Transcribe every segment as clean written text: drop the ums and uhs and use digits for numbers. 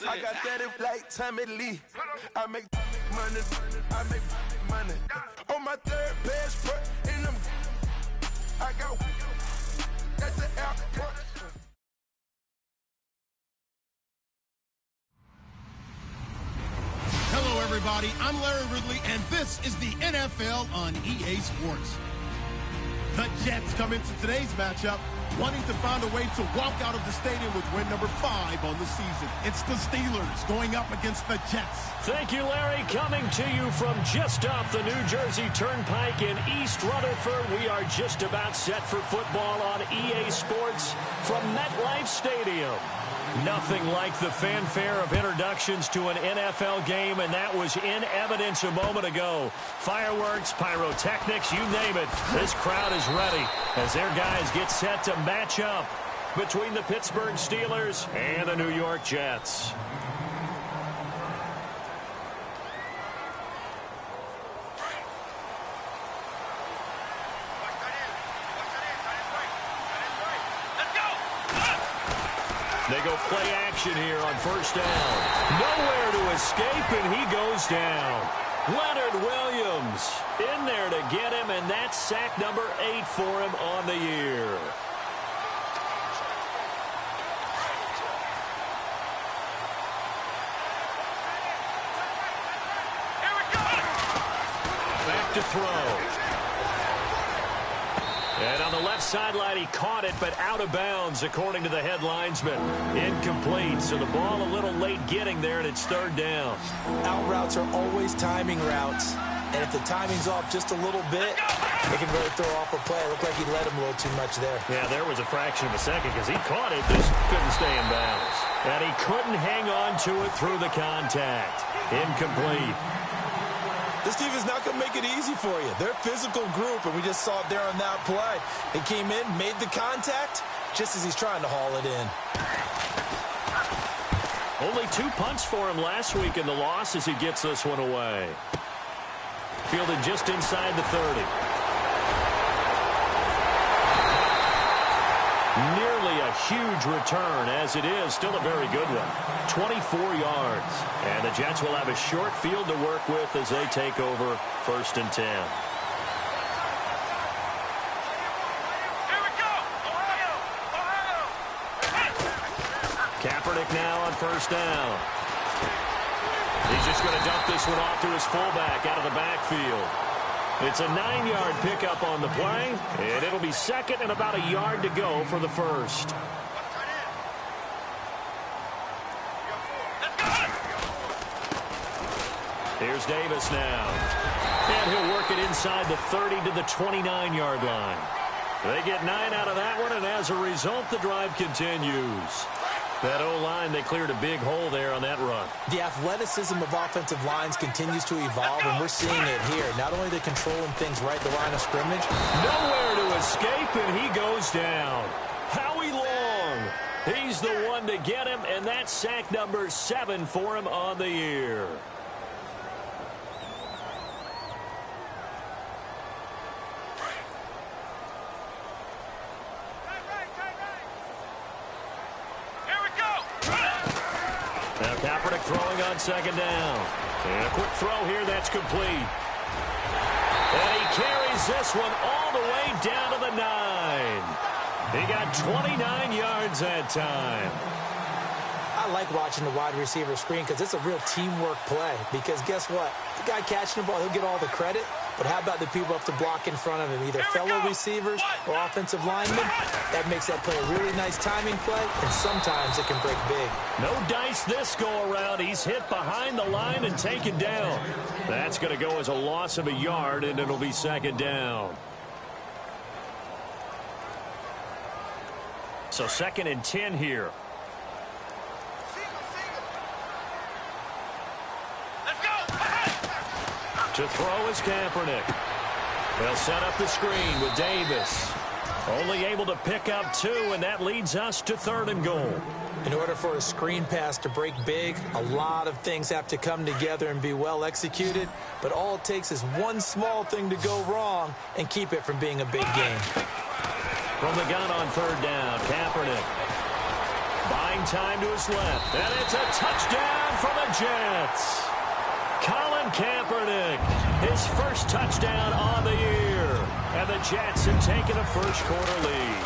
I got that if like Tommy Lee. I make money, I make money. On my third passport, in them, I got that's the airport. Hello, everybody. I'm Larry Ridley, and this is the NFL on EA Sports. The Jets come into today's matchup wanting to find a way to walk out of the stadium with win number 5 on the season. It's the Steelers going up against the Jets. Thank you, Larry. Coming to you from just off the New Jersey Turnpike in East Rutherford, we are just about set for football on EA Sports from MetLife Stadium. Nothing like the fanfare of introductions to an NFL game, and that was in evidence a moment ago. Fireworks, pyrotechnics, you name it. This crowd is ready as their guys get set to match up between the Pittsburgh Steelers and the New York Jets. They go play action here on first down. Nowhere to escape, and he goes down. Leonard Williams in there to get him, and that's sack number 8 for him on the year. Here we go. Back to throw. And on the left sideline, he caught it, but out of bounds, according to the head linesman. Incomplete, so the ball a little late getting there, and it's third down. Out routes are always timing routes, and if the timing's off just a little bit, they can really throw off a play. It looked like he let him a little too much there. Yeah, there was a fraction of a second because he caught it, just couldn't stay in bounds. And he couldn't hang on to it through the contact. Incomplete. This team is not going to make it easy for you. They're a physical group, and we just saw it there on that play. He came in, made the contact, just as he's trying to haul it in. Only 2 punts for him last week in the loss as he gets this one away. Fielded just inside the 30. Nearly a huge return, as it is. Still a very good one. 24 yards. And the Jets will have a short field to work with as they take over first and 10. Here we go! Ohio! Kaepernick now on first down. He's just going to dump this one off to his fullback out of the backfield. It's a 9-yard pickup on the play, and it'll be second and about a yard to go for the first. Here's Davis now. And he'll work it inside the 30 to the 29-yard line. They get 9 out of that one, and as a result, the drive continues. That O-line, they cleared a big hole there on that run. The athleticism of offensive lines continues to evolve, and we're seeing it here. Not only are they controlling things right at the line of scrimmage. Nowhere to escape, and he goes down. Howie Long, he's the one to get him, and that's sack number 7 for him on the year. Now Kaepernick throwing on second down. And a quick throw here, that's complete. And he carries this one all the way down to the 9. He got 29 yards that time. I like watching the wide receiver screen because it's a real teamwork play. Because guess what? The guy catching the ball, he'll get all the credit. But how about the people up to block in front of him, either fellow receivers or offensive linemen? That makes that play a really nice timing play, and sometimes it can break big. No dice this go-around. He's hit behind the line and taken down. That's going to go as a loss of a yard, and it'll be second down. So second and 10 here. To throw is Kaepernick. They'll set up the screen with Davis. Only able to pick up 2, and that leads us to third and goal. In order for a screen pass to break big, a lot of things have to come together and be well executed. But all it takes is one small thing to go wrong and keep it from being a big game. From the gun on third down, Kaepernick. Buying time to his left. And it's a touchdown for the Jets. Colin Kaepernick, his first touchdown on the year. And the Jets have taken a first-quarter lead.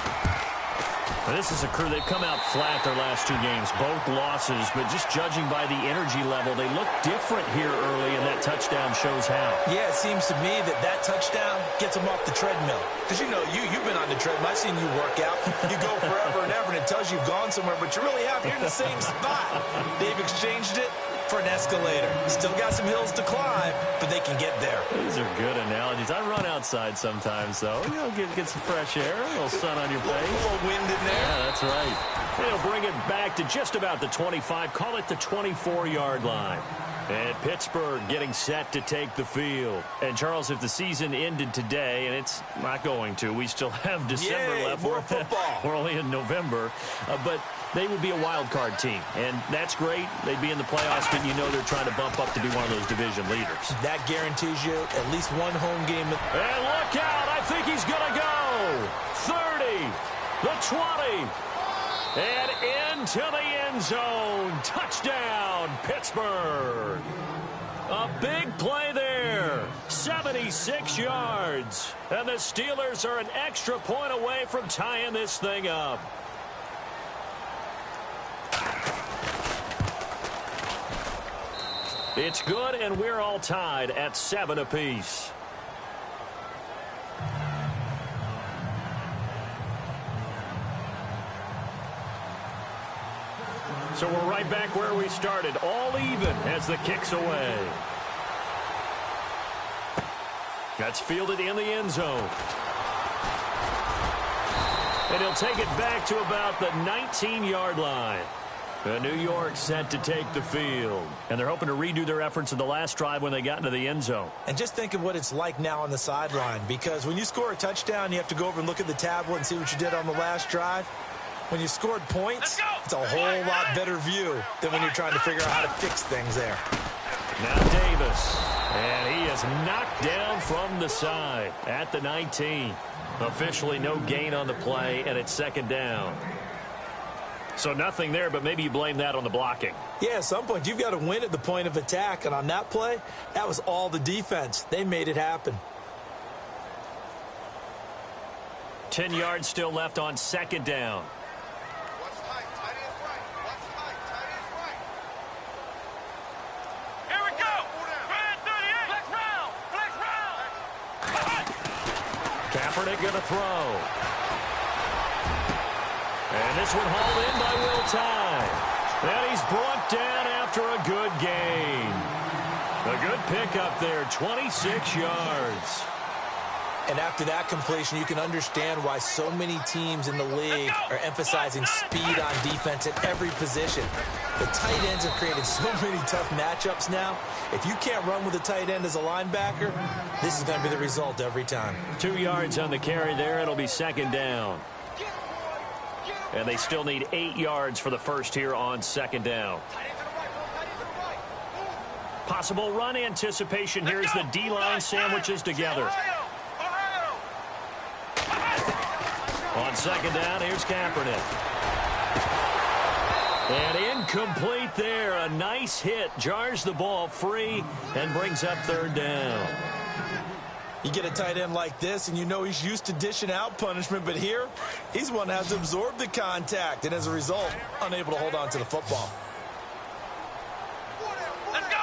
Now, this is a crew, they've come out flat their last 2 games, both losses, but just judging by the energy level, they look different here early, and that touchdown shows how. Yeah, it seems to me that touchdown gets them off the treadmill. Because, you know, you've been on the treadmill. I've seen you work out. You go forever and ever, and it tells you you've gone somewhere, but you really haven't. You're in the same spot. They've exchanged it for an escalator. Still got some hills to climb, but they can get there. These are good analogies. I run outside sometimes, though. You know, get some fresh air, a little sun on your face. A little wind in there. Yeah, that's right. They'll bring it back to just about the 25. Call it the 24-yard line. And Pittsburgh getting set to take the field. And, Charles, if the season ended today, and it's not going to, we still have December left. More football. We're only in November. But they would be a wild card team. And that's great. They'd be in the playoffs, but you know they're trying to bump up to be one of those division leaders. That guarantees you at least one home game. And look out. I think he's going to go. 30, the 20. And into the end zone. Touchdown, Pittsburgh. A big play there. 76 yards. And the Steelers are an extra point away from tying this thing up. It's good, and we're all tied at 7 apiece. So we're right back where we started, all even as the kick's away. That's fielded in the end zone. And he'll take it back to about the 19-yard line. New York set to take the field. And they're hoping to redo their efforts in the last drive when they got into the end zone. And just think of what it's like now on the sideline. Because when you score a touchdown, you have to go over and look at the tablet and see what you did on the last drive. When you scored points, it's a whole lot better view than when you're trying to figure out how to fix things there. Now Davis. And he is knocked down from the side at the 19. Officially no gain on the play, and it's second down. So nothing there, but maybe you blame that on the blocking. Yeah, at some point you've got to win at the point of attack, and on that play, that was all the defense. They made it happen. 10 yards still left on second down. Here we go. Red 38. Flex round. Kaepernick going to throw. And this one hauled in by Will Tye. And he's brought down after a good gain. A good pickup there, 26 yards. And after that completion, you can understand why so many teams in the league are emphasizing speed on defense at every position. The tight ends have created so many tough matchups now. If you can't run with a tight end as a linebacker, this is going to be the result every time. 2 yards on the carry there. It'll be second down. And they still need 8 yards for the first here on second down. Possible run anticipation here as the D-line sandwiches together. On second down, here's Kaepernick. And incomplete there. A nice hit. Jars the ball free and brings up third down. You get a tight end like this, and you know he's used to dishing out punishment, but here, he's one that has to absorb the contact, and as a result, unable to hold on to the football. Let's go.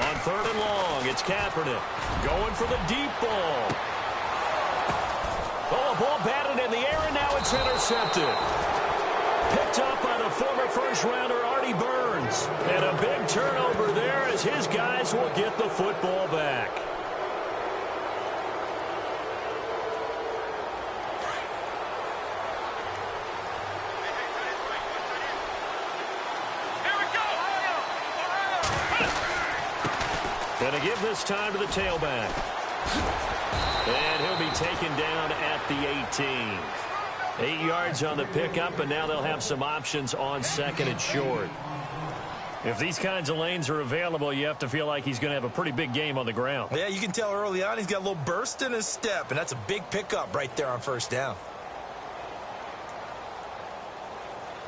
On third and long, it's Kaepernick going for the deep ball. Oh, a ball batted in the air, and now it's intercepted. Picked up by the former first-rounder Artie Burns. And a big turnover there as his guys will get the football back. Going to give this time to the tailback. And he'll be taken down at the 18. 8 yards on the pickup, and now they'll have some options on second and short. If these kinds of lanes are available, you have to feel like he's going to have a pretty big game on the ground. Yeah, you can tell early on he's got a little burst in his step, and that's a big pickup right there on first down.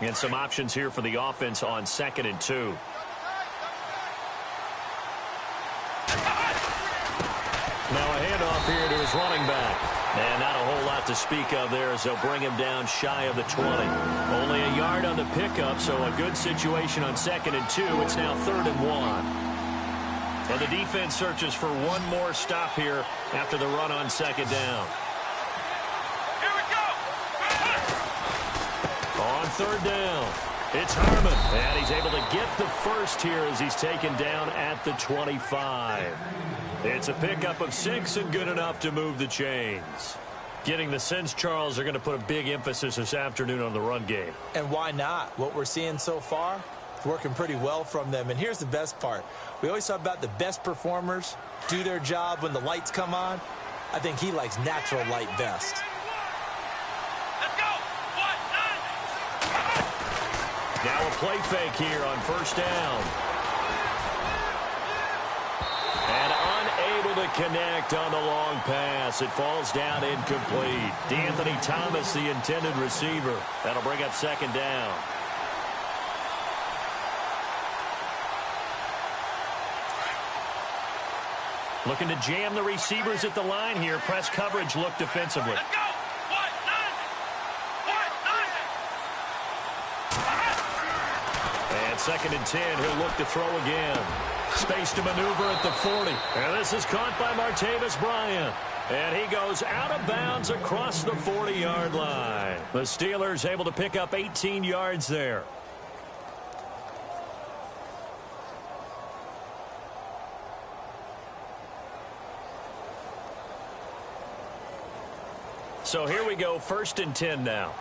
And some options here for the offense on 2nd and 2. Now a handoff here to his running back. And not a whole lot to speak of there as they'll bring him down shy of the 20. Only a yard on the pickup, so a good situation on 2nd and 2. It's now 3rd and 1. And the defense searches for one more stop here after the run on 2nd down. Here we go. On 3rd down, it's Harmon. And he's able to get the first here as he's taken down at the 25. It's a pickup of 6 and good enough to move the chains. Getting the sense, Charles, are going to put a big emphasis this afternoon on the run game. And why not? What we're seeing so far, it's working pretty well from them. And here's the best part. We always talk about the best performers do their job when the lights come on. I think he likes natural light best. Let's go. 1, 9. Now a play fake here on 1st down. And unable to connect on the long pass. It falls down incomplete. D'Anthony Thomas, the intended receiver. That'll bring up 2nd down. Looking to jam the receivers at the line here. Press coverage look defensively. Let's go. 1, 9. 1, 9. And 2nd and 10. He'll look to throw again. Space to maneuver at the 40. And this is caught by Martavis Bryant. And he goes out of bounds across the 40-yard line. The Steelers able to pick up 18 yards there. So here we go, 1st and 10 now.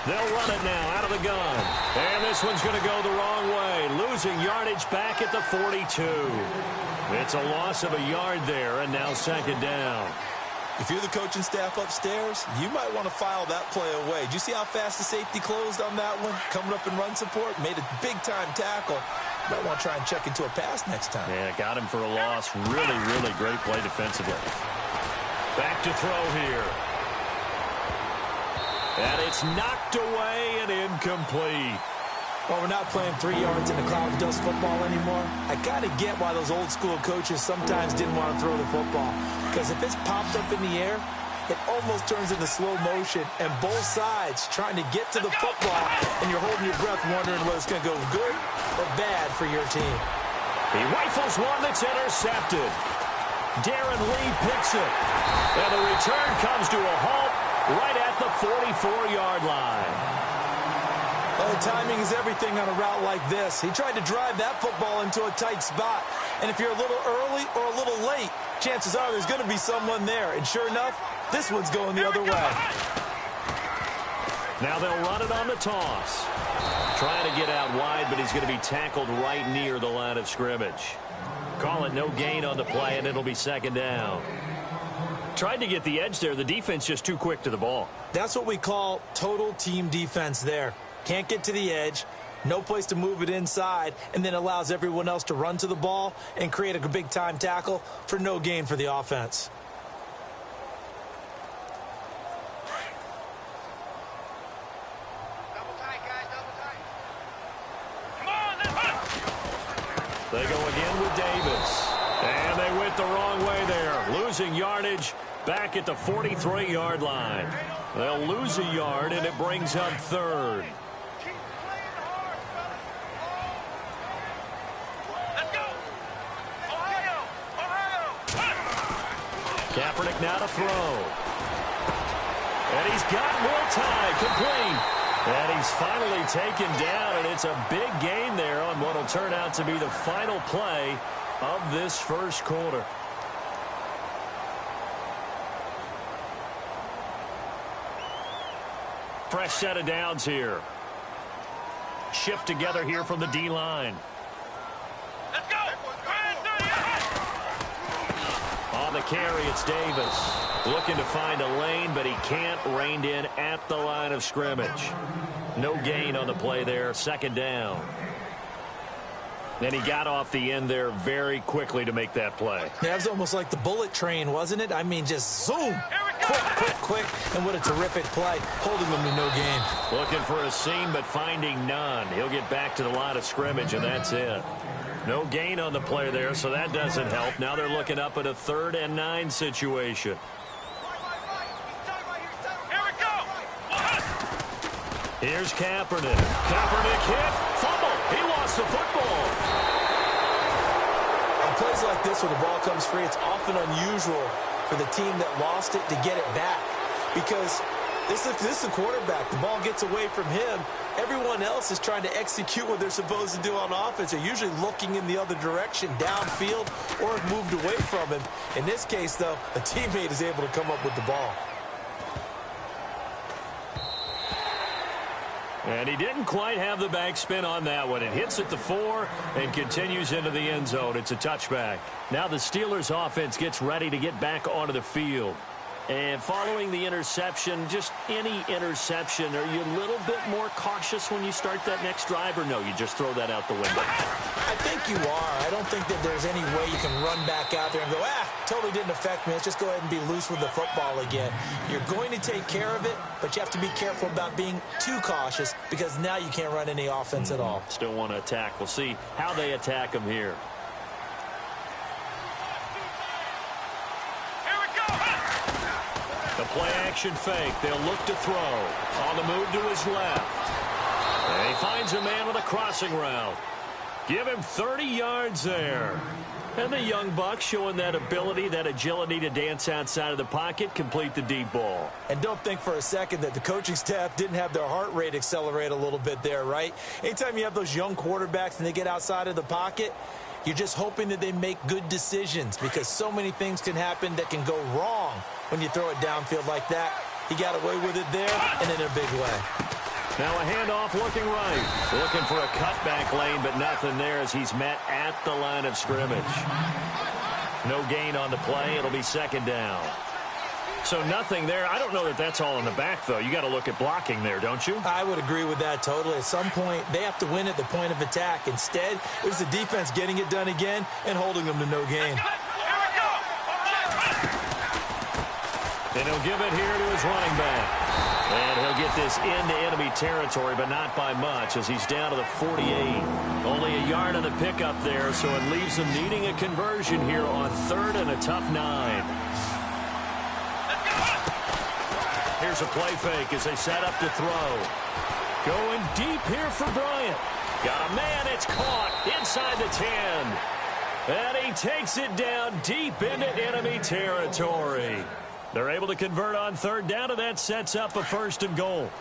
They'll run it now out of the gun. And this one's going to go the wrong way. Losing yardage back at the 42. It's a loss of a yard there, and now 2nd down. If you're the coaching staff upstairs, you might want to file that play away. Did you see how fast the safety closed on that one? Coming up in run support, made a big-time tackle. Might want to try and check into a pass next time. Yeah, got him for a loss. Really, really great play defensively. Back to throw here. And it's knocked away and incomplete. Well, we're not playing 3 yards in a cloud of dust football anymore. I got to get why those old school coaches sometimes didn't want to throw the football. Because if it's popped up in the air, it almost turns into slow motion. And both sides trying to get to the football, and you're holding your breath wondering whether it's going to go good or bad for your team. He rifles one that's intercepted. Lee picks it. And the return comes to a halt right at the 44-yard line. Oh, timing is everything on a route like this. He tried to drive that football into a tight spot. And if you're a little early or a little late, chances are there's going to be someone there. And sure enough, this one's going the other way. Now they'll run it on the toss. Trying to get out wide, but he's going to be tackled right near the line of scrimmage. Call it no gain on the play, and it'll be 2nd down. Tried to get the edge there. The defense just too quick to the ball. That's what we call total team defense there. Can't get to the edge, no place to move it inside, and then allows everyone else to run to the ball and create a big-time tackle for no gain for the offense. They go again with Davis. And they went the wrong way there. Losing yardage back at the 43-yard line. They'll lose a yard, and it brings up 3rd. Let's go. Ohio. Kaepernick now to throw. And he's got more time. Complete. And he's finally taken down, and it's a big gain there on what will turn out to be the final play of this first quarter. Fresh set of downs here. Shift together here from the D-line. Let's go. On the carry, it's Davis. Looking to find a lane, but he can't. Reined in at the line of scrimmage. No gain on the play there. Second down. And he got off the end there very quickly to make that play. Yeah, it was almost like the bullet train, wasn't it? I mean, just zoom. Quick. And what a terrific play. Holding them to no gain. Looking for a seam, but finding none. He'll get back to the line of scrimmage, and that's it. No gain on the play there, so that doesn't help. Now they're looking up at a 3rd and 9 situation. Here's Kaepernick. Kaepernick hit. Fumble. He lost the football. On plays like this where the ball comes free, it's often unusual for the team that lost it to get it back. Because this is the quarterback. The ball gets away from him. Everyone else is trying to execute what they're supposed to do on offense. They're usually looking in the other direction, downfield, or have moved away from him. In this case, though, a teammate is able to come up with the ball. And he didn't quite have the backspin on that one. It hits at the 4 and continues into the end zone. It's a touchback. Now the Steelers offense gets ready to get back onto the field. And following the interception, just any interception, are you a little bit more cautious when you start that next drive, or no, you just throw that out the window? I think you are. I don't think that there's any way you can run back out there and go, totally didn't affect me. Let's just go ahead and be loose with the football again. You're going to take care of it, but you have to be careful about being too cautious because now you can't run any offense at all. Still want to attack. We'll see how they attack him here. The play-action fake. They'll look to throw. On the move to his left. And he finds a man with a crossing route. Give him 30 yards there. And the young buck showing that ability, that agility to dance outside of the pocket, complete the deep ball. And don't think for a second that the coaching staff didn't have their heart rate accelerate a little bit there, right? Anytime you have those young quarterbacks and they get outside of the pocket, you're just hoping that they make good decisions because so many things can happen that can go wrong when you throw it downfield like that. He got away with it there and in a big way. Now a handoff looking right. Looking for a cutback lane, but nothing there as he's met at the line of scrimmage. No gain on the play. It'll be second down. So nothing there. I don't know that that's all in the back, though. You got to look at blocking there, don't you? I would agree with that totally. At some point, they have to win at the point of attack. Instead, it was the defense getting it done again and holding them to no gain. And he'll give it here to his running back. And he'll get this into enemy territory, but not by much as he's down to the 48. Only a yard on the pickup there, so it leaves him needing a conversion here on 3rd and a tough 9. Here's a play fake as they set up to throw. Going deep here for Bryant. Got a man, it's caught inside the 10. And he takes it down deep into enemy territory. They're able to convert on 3rd down, and that sets up a 1st and goal.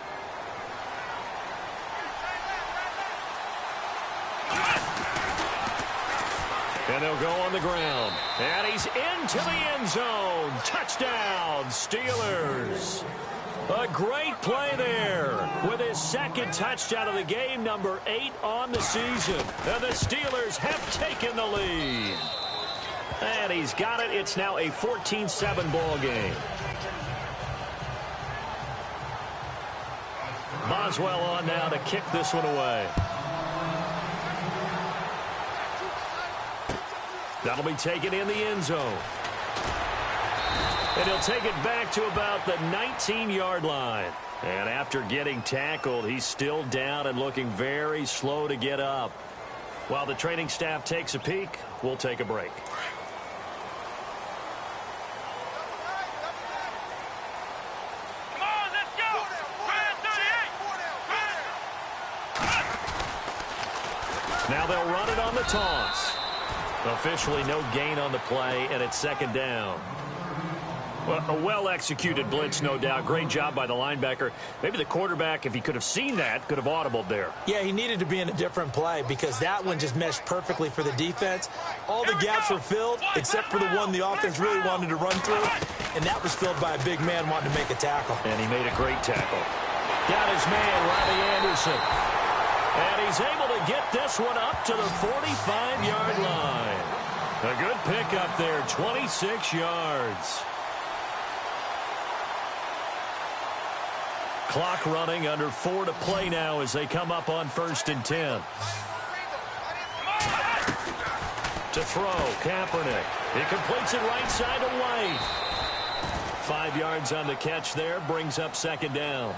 And they'll go on the ground. And he's into the end zone. Touchdown, Steelers. A great play there with his 2nd touchdown of the game, number 8 on the season. And the Steelers have taken the lead. And he's got it. It's now a 14-7 ball game. Boswell on now to kick this one away. That'll be taken in the end zone. And he'll take it back to about the 19-yard line. And after getting tackled, he's still down and looking very slow to get up. While the training staff takes a peek, we'll take a break. Now they'll run it on the toss. Officially no gain on the play, and it's 2nd down. Well, a well-executed blitz, no doubt. Great job by the linebacker. Maybe the quarterback, if he could have seen that, could have audibled there. Yeah, he needed to be in a different play because that one just meshed perfectly for the defense. All the gaps were filled except for the one the offense really wanted to run through, and that was filled by a big man wanting to make a tackle. And he made a great tackle. Got his man, Robbie Anderson. And he's able to get this one up to the 45-yard line. A good pick up there, 26 yards. Clock running, under 4 to play now as they come up on 1st and 10. To throw, Kaepernick. He completes it right side to White. 5 yards on the catch there, brings up 2nd down.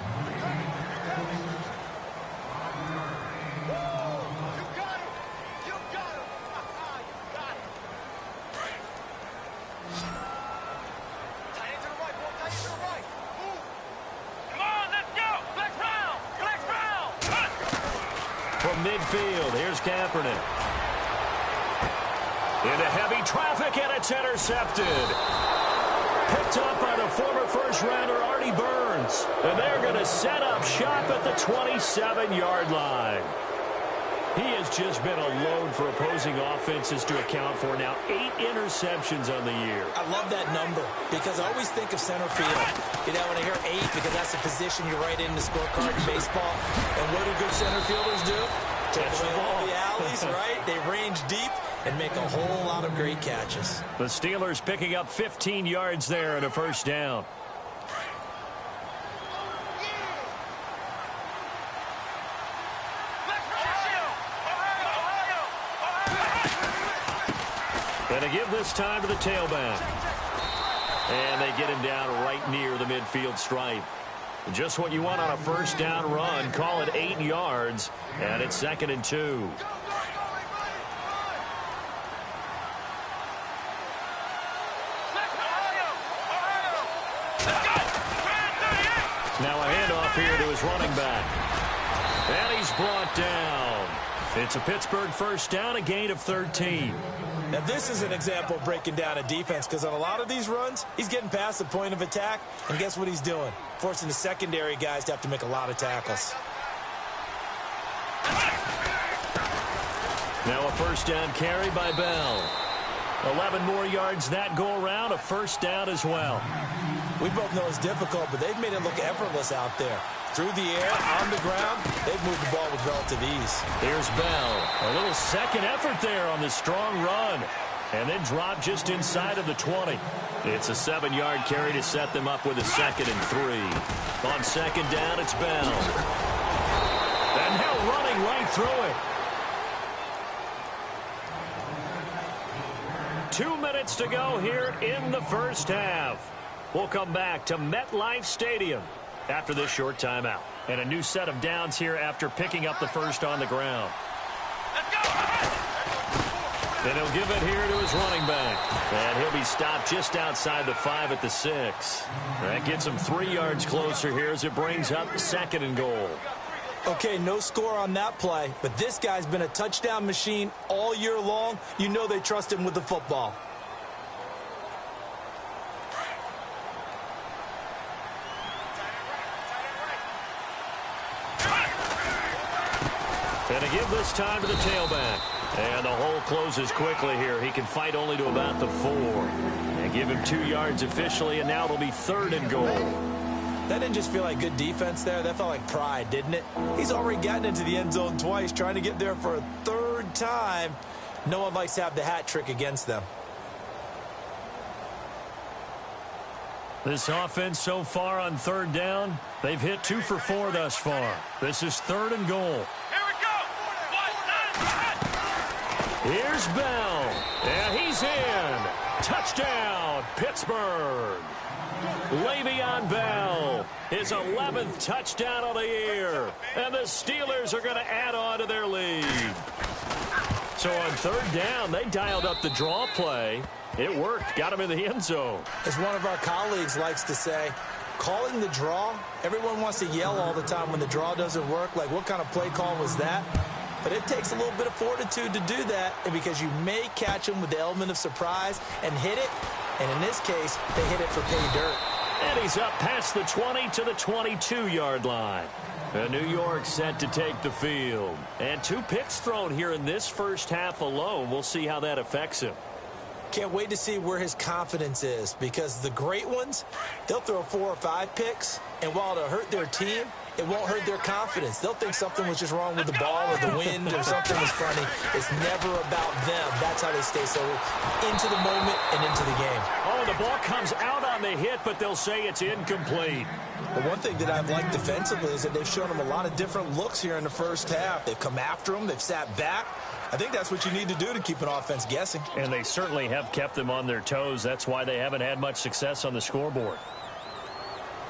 From midfield, here's Kaepernick. Into heavy traffic, and it's intercepted. Picked up by the former first-rounder Artie Burns. And they're going to set up shop at the 27-yard line. He has just been a load for opposing offenses to account for. Now 8 interceptions on the year. I love that number because I always think of center field. You know, when I hear 8, because that's the position you write in the scorecard in baseball. And what do good center fielders do? Take away all the alleys, right? They range deep and make a whole lot of great catches. The Steelers picking up 15 yards there and a 1st down. And to give this time to the tailback. And they get him down right near the midfield stripe. Just what you want on a 1st down run. Call it 8 yards. And it's 2nd and 2. Now a handoff here to his running back. And he's brought down. It's a Pittsburgh 1st down, a gain of 13. Now, this is an example of breaking down a defense because on a lot of these runs, he's getting past the point of attack, and guess what he's doing? Forcing the secondary guys to have to make a lot of tackles. Now a 1st down carry by Bell. 11 more yards that go around, a 1st down as well. We both know it's difficult, but they've made it look effortless out there. Through the air, on the ground, they've moved the ball with relative ease. Here's Bell. A little second effort there on the strong run. And then drop just inside of the 20. It's a 7-yard carry to set them up with a 2nd and 3. On 2nd down, it's Bell. And now running right through it. 2 minutes to go here in the 1st half. We'll come back to MetLife Stadium after this short timeout. And a new set of downs here after picking up the 1st on the ground. And he'll give it here to his running back. And he'll be stopped just outside the 5 at the 6. That gets him 3 yards closer here as it brings up 2nd and goal. Okay, no score on that play, but this guy's been a touchdown machine all year long. You know they trust him with the football. And to give this time to the tailback. And the hole closes quickly here. He can fight only to about the 4. And give him 2 yards officially, and now it'll be 3rd and goal. That didn't just feel like good defense there. That felt like pride, didn't it? He's already gotten into the end zone twice, trying to get there for a 3rd time. No one likes to have the hat trick against them. This offense so far on 3rd down, they've hit 2 for 4 thus far. This is 3rd and goal. Here's Bell. And he's in. Touchdown, Pittsburgh. Le'Veon Bell, his 11th touchdown of the year. And the Steelers are going to add on to their lead. So on 3rd down, they dialed up the draw play. It worked. Got him in the end zone. As one of our colleagues likes to say, calling the draw, everyone wants to yell all the time when the draw doesn't work. Like, what kind of play call was that? But it takes a little bit of fortitude to do that, and because you may catch them with the element of surprise and hit it, and in this case, they hit it for pay dirt. And he's up past the 20 to the 22-yard line. And New York set to take the field. And 2 picks thrown here in this 1st half alone. We'll see how that affects him. Can't wait to see where his confidence is, because the great ones, they'll throw 4 or 5 picks, and while it'll hurt their team, it won't hurt their confidence. They'll think something was just wrong with the ball or the wind or something was funny. It's never about them. That's how they stay so into the moment and into the game. Oh, the ball comes out on the hit, but they'll say it's incomplete. The one thing that I've liked defensively is that they've shown them a lot of different looks here in the first half. They've come after them. They've sat back. I think that's what you need to do to keep an offense guessing. And they certainly have kept them on their toes. That's why they haven't had much success on the scoreboard.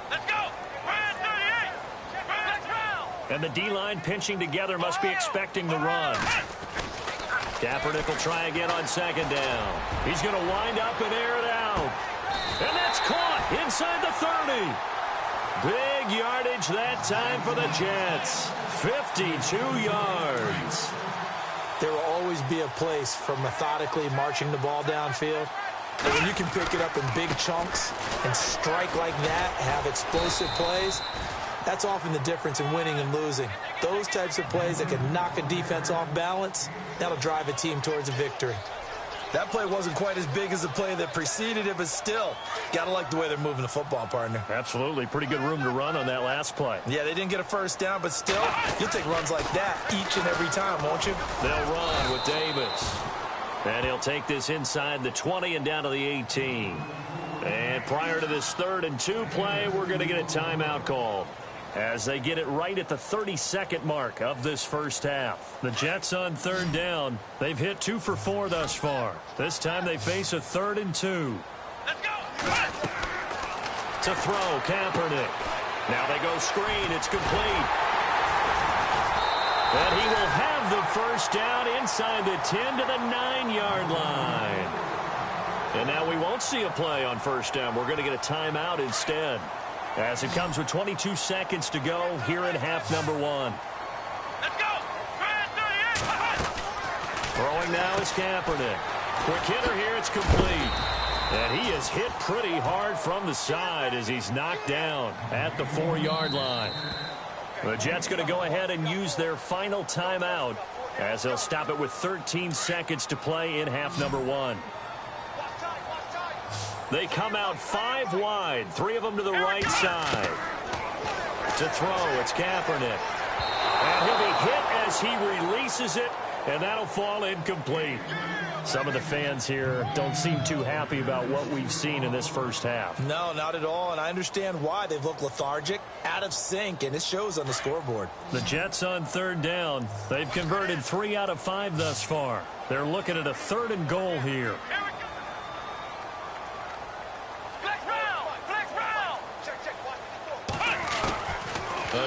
Let's go. Brand 38. Next round. And the D-line pinching together must be expecting the run. Kaepernick will try again on second down. He's going to wind up and air it out. And that's caught inside the 30. Big yardage that time for the Jets. 52 yards. There will always be a place for methodically marching the ball downfield. But when you can pick it up in big chunks and strike like that, have explosive plays, that's often the difference in winning and losing. Those types of plays that can knock a defense off balance, that'll drive a team towards a victory. That play wasn't quite as big as the play that preceded it, but still, gotta like the way they're moving the football, partner. Absolutely. Pretty good room to run on that last play. Yeah, they didn't get a first down, but still, you'll take runs like that each and every time, won't you? They'll run with Davis. And he'll take this inside the 20 and down to the 18. And prior to this 3rd and 2 play, we're going to get a timeout call as they get it right at the 32nd mark of this first half. The Jets on 3rd down. They've hit 2 for 4 thus far. This time they face a 3rd and 2. Let's go. To throw, Kaepernick. Now they go screen. It's complete. And he will have the first down inside the 10 to the 9-yard line. And now we won't see a play on first down. We're going to get a timeout instead, as it comes with 22 seconds to go here in half number 1. Let's go. Brand 38. Throwing now is Kaepernick. Quick hitter here. It's complete. And he is hit pretty hard from the side as he's knocked down at the 4-yard line. The Jets going to go ahead and use their final timeout as they'll stop it with 13 seconds to play in half number 1. They come out 5 wide, 3 of them to the right side. To throw, it's Kaepernick. And he'll be hit as he releases it, and that'll fall incomplete. Some of the fans here don't seem too happy about what we've seen in this first half. No, not at all, and I understand why. They've looked lethargic, out of sync, and it shows on the scoreboard. The Jets on 3rd down. They've converted 3 out of 5 thus far. They're looking at a 3rd and goal here.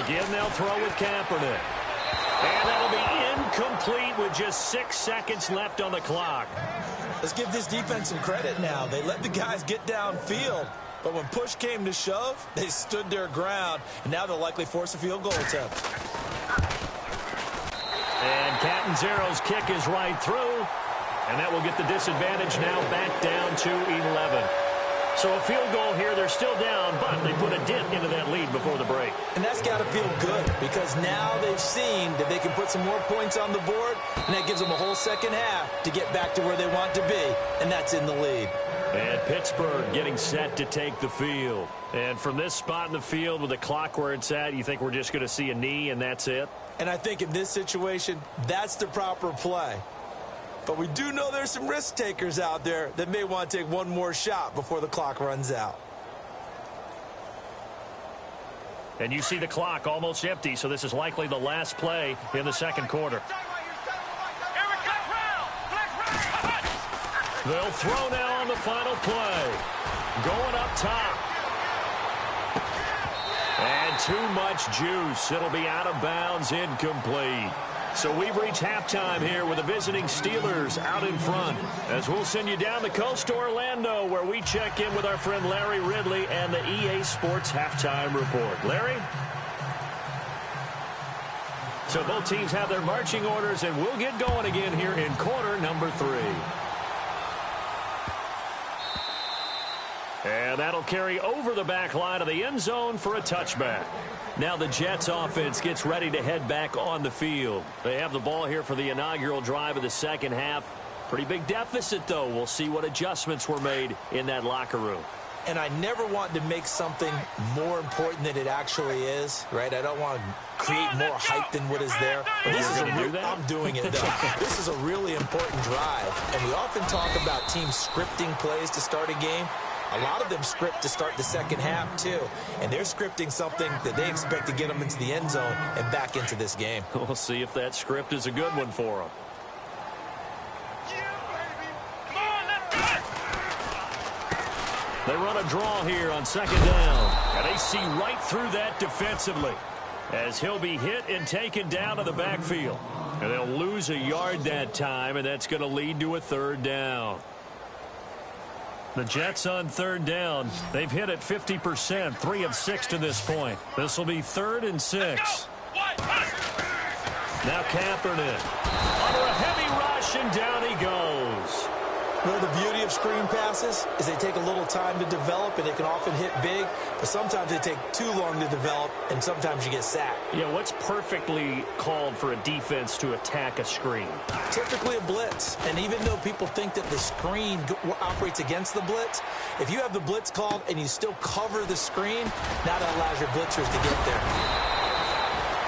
Again, they'll throw with Kaepernick. And that'll be incomplete with just 6 seconds left on the clock. Let's give this defense some credit now. They let the guys get downfield, but when push came to shove, they stood their ground, and now they'll likely force a field goal attempt. And Catanzaro's kick is right through, and that will get the disadvantage now back down to 11. So a field goal here, they're still down, but they put a dent into that lead before the break. And that's got to feel good because now they've seen that they can put some more points on the board, and that gives them a whole second half to get back to where they want to be, and that's in the lead. And Pittsburgh getting set to take the field. And from this spot in the field with the clock where it's at, you think we're just going to see a knee and that's it? And I think in this situation, that's the proper play. But we do know there's some risk takers out there that may want to take one more shot before the clock runs out. And you see the clock almost empty, so this is likely the last play in the second quarter. They'll throw now on the final play. Going up top. And too much juice. It'll be out of bounds, incomplete. So we've reached halftime here with the visiting Steelers out in front, as we'll send you down the coast to Orlando, where we check in with our friend Larry Ridley and the EA Sports Halftime Report. Larry? So both teams have their marching orders, and we'll get going again here in quarter number 3. And that'll carry over the back line of the end zone for a touchback. Now the Jets offense gets ready to head back on the field. They have the ball here for the inaugural drive of the second half. Pretty big deficit, though. We'll see what adjustments were made in that locker room. and I never want to make something more important than it actually is, right? I don't want to create more hype than what is there. But this is I'm doing it, though. This is a really important drive, and we often talk about teams scripting plays to start a game. A lot of them script to start the second half, too. And they're scripting something that they expect to get them into the end zone and back into this game. We'll see if that script is a good one for them. They run a draw here on second down. And they see right through that defensively as he'll be hit and taken down to the backfield. And they'll lose a yard that time, and that's going to lead to a third down. The Jets on third down. They've hit it 50%, 3 of 6 to this point. This will be 3rd and 6. Now Kaepernick under a heavy rush, and down he goes. Well, the beauty of screen passes is they take a little time to develop, and they can often hit big, but sometimes they take too long to develop, and sometimes you get sacked. Yeah, what's perfectly called for a defense to attack a screen? Typically a blitz, and even though people think that the screen operates against the blitz, if you have the blitz called and you still cover the screen, now that allows your blitzers to get there.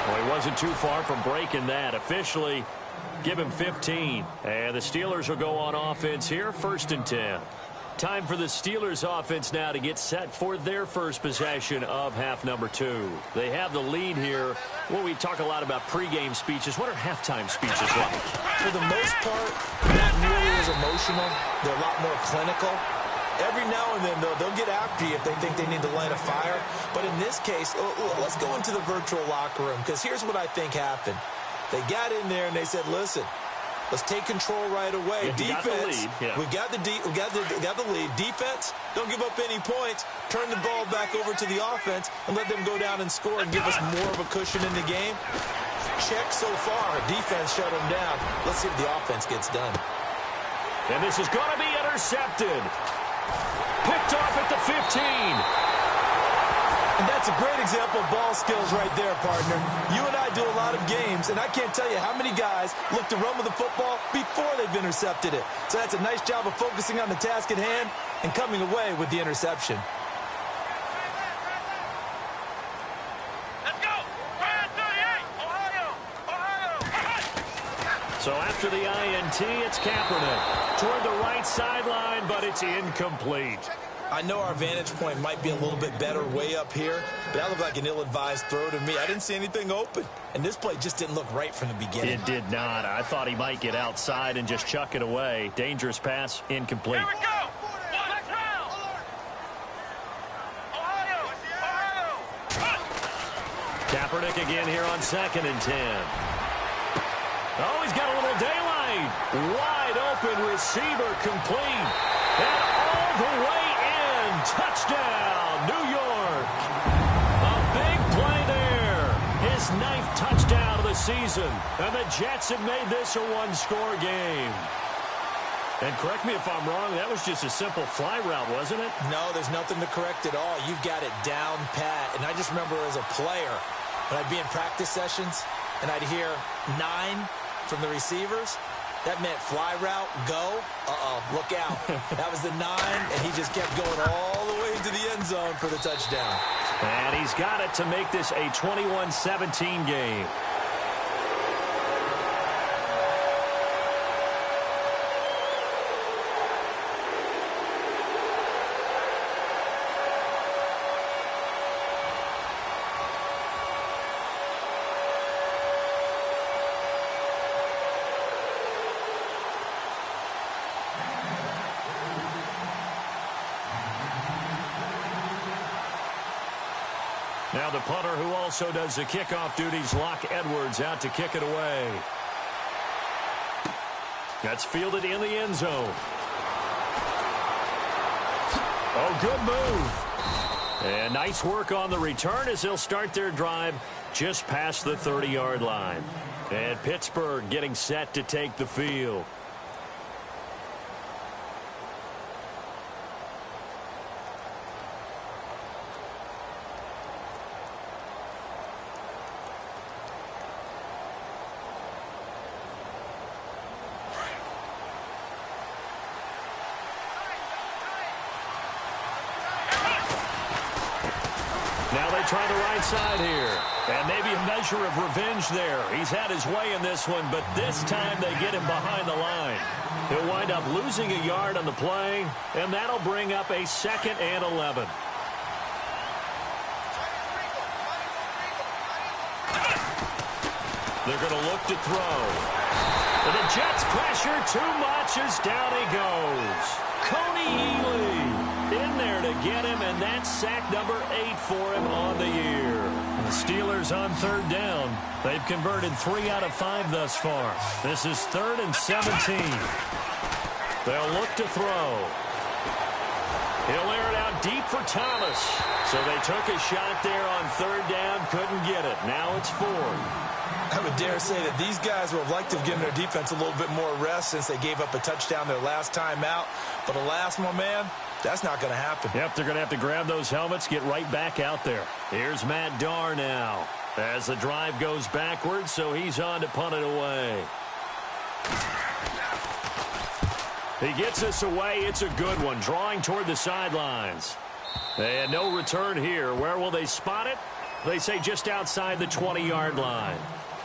Well, he wasn't too far from breaking that. Officially, give him 15. And the Steelers will go on offense here, 1st and 10. Time for the Steelers offense now to get set for their first possession of half number 2. They have the lead here. Well, we talk a lot about pregame speeches. What are halftime speeches like? For the most part, not nearly as emotional. They're a lot more clinical. Every now and then, though, they'll get after you if they think they need to light a fire. But in this case, let's go into the virtual locker room, because here's what I think happened. They got in there and they said, listen, let's take control right away. Yeah, defense, we got the lead. Defense, don't give up any points. Turn the ball back over to the offense and let them go down and score and give us more of a cushion in the game. Check so far. Defense shut them down. Let's see if the offense gets done. And this is going to be intercepted. Picked off at the 15. And that's a great example of ball skills right there, partner. You and I do a lot of games, and I can't tell you how many guys look to run with the football before they've intercepted it. So that's a nice job of focusing on the task at hand and coming away with the interception. Let's go! 38! Ohio! So after the INT, it's Kaepernick toward the right sideline, but it's incomplete. I know our vantage point might be a little bit better way up here, but that looked like an ill-advised throw to me. I didn't see anything open, and this play just didn't look right from the beginning. It did not. I thought he might get outside and just chuck it away. Dangerous pass, incomplete. Here we go! Let's round! Ohio! Kaepernick again here on 2nd and 10. Oh, he's got a little daylight. Wide open receiver, complete. And all the way in. Touchdown, New York. A big play there. His 9th touchdown of the season. And the Jets have made this a one-score game. And correct me if I'm wrong, that was just a simple fly route, wasn't it? No, there's nothing to correct at all. You've got it down pat. And I just remember as a player, when I'd be in practice sessions, and I'd hear 9 from the receivers, that meant fly route, go, look out. That was the 9, and he just kept going all the way into the end zone for the touchdown. And he's got it to make this a 21-17 game. Now the punter who also does the kickoff duties, Locke Edwards, out to kick it away. That's fielded in the end zone. Oh, good move. And nice work on the return as they'll start their drive just past the 30-yard line. And Pittsburgh getting set to take the field. Now they try the right side here. And maybe a measure of revenge there. He's had his way in this one, but this time they get him behind the line. He'll wind up losing a yard on the play, and that'll bring up a 2nd and 11. They're going to look to throw. And the Jets pressure too much as down he goes. Coney in there to get him, and that's sack number 8 for him on the year. The Steelers on 3rd down. They've converted 3 out of 5 thus far. This is 3rd and 17. They'll look to throw. He'll air it out deep for Thomas. So they took a shot there on 3rd down, couldn't get it. Now it's 4th. I would dare say that these guys would have liked to have given their defense a little bit more rest since they gave up a touchdown their last time out. But alas, my man, that's not going to happen. Yep, they're going to have to grab those helmets, get right back out there. Here's Matt Darr now as the drive goes backwards, so he's on to punt it away. He gets us away. It's a good one, drawing toward the sidelines. And no return here. Where will they spot it? They say just outside the 20-yard line.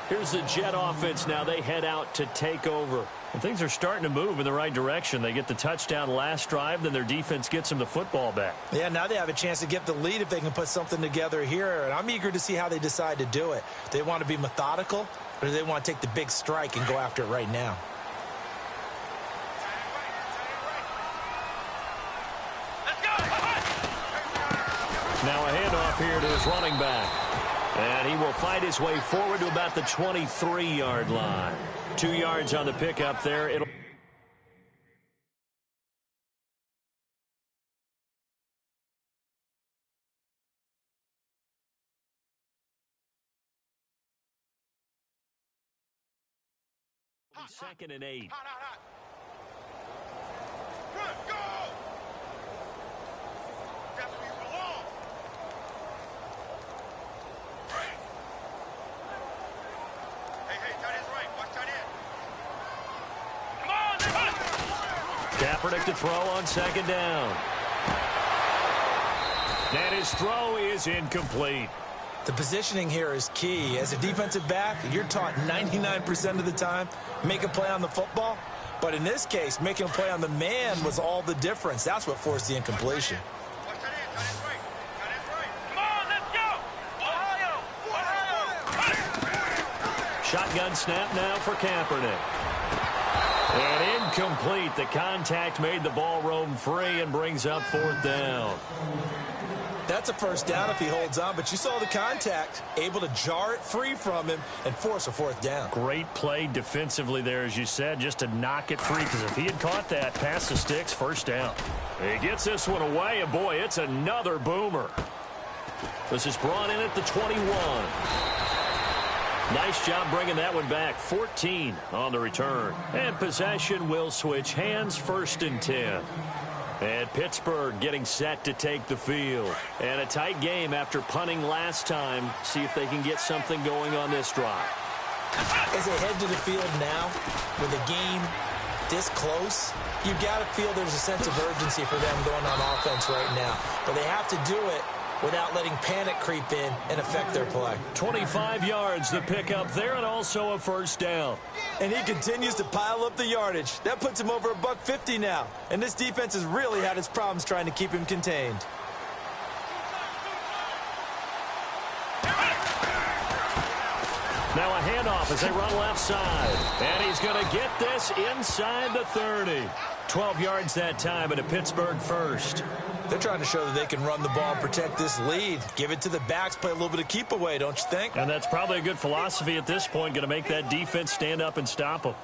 Here's the Jet offense now. They head out to take over. And things are starting to move in the right direction. They get the touchdown last drive, then their defense gets them the football back. Yeah, now they have a chance to get the lead if they can put something together here. And I'm eager to see how they decide to do it. Do they want to be methodical, or do they want to take the big strike and go after it right now? Now a handoff here to his running back. And he will fight his way forward to about the 23-yard line. 2 yards on the pickup there. It'll be 2nd and 8. Good, go! Definitely belong. Hey, tight end's right. Watch tight end. Come on, Kaepernick to throw on 2nd down. And his throw is incomplete. The positioning here is key. As a defensive back, you're taught 99% of the time, make a play on the football. But in this case, making a play on the man was all the difference. That's what forced the incompletion. watch tight end. Tight end's right. Tight end's right. Come on, let's go. Ohio. Shotgun snap now for Kaepernick. And incomplete. The contact made the ball roam free and brings up 4th down. That's a 1st down if he holds on, but you saw the contact, able to jar it free from him and force a 4th down. Great play defensively there, as you said, just to knock it free, because if he had caught that, past the sticks, 1st down. He gets this one away, and boy, it's another boomer. This is brought in at the 21. Nice job bringing that one back. 14 on the return. And possession will switch hands, 1st and 10. And Pittsburgh getting set to take the field. And a tight game after punting last time. See if they can get something going on this drive. As they head to the field now, with the game this close, you've got to feel there's a sense of urgency for them going on offense right now. But they have to do it without letting panic creep in and affect their play. 25 yards to pick up there, and also a 1st down. And he continues to pile up the yardage. That puts him over $150 now. And this defense has really had its problems trying to keep him contained. Now a handoff as they run left side. And he's going to get this inside the 30. 12 yards that time, and a Pittsburgh 1st. They're trying to show that they can run the ball and protect this lead. Give it to the backs, play a little bit of keep away, don't you think? And that's probably a good philosophy at this point, going to make that defense stand up and stop them.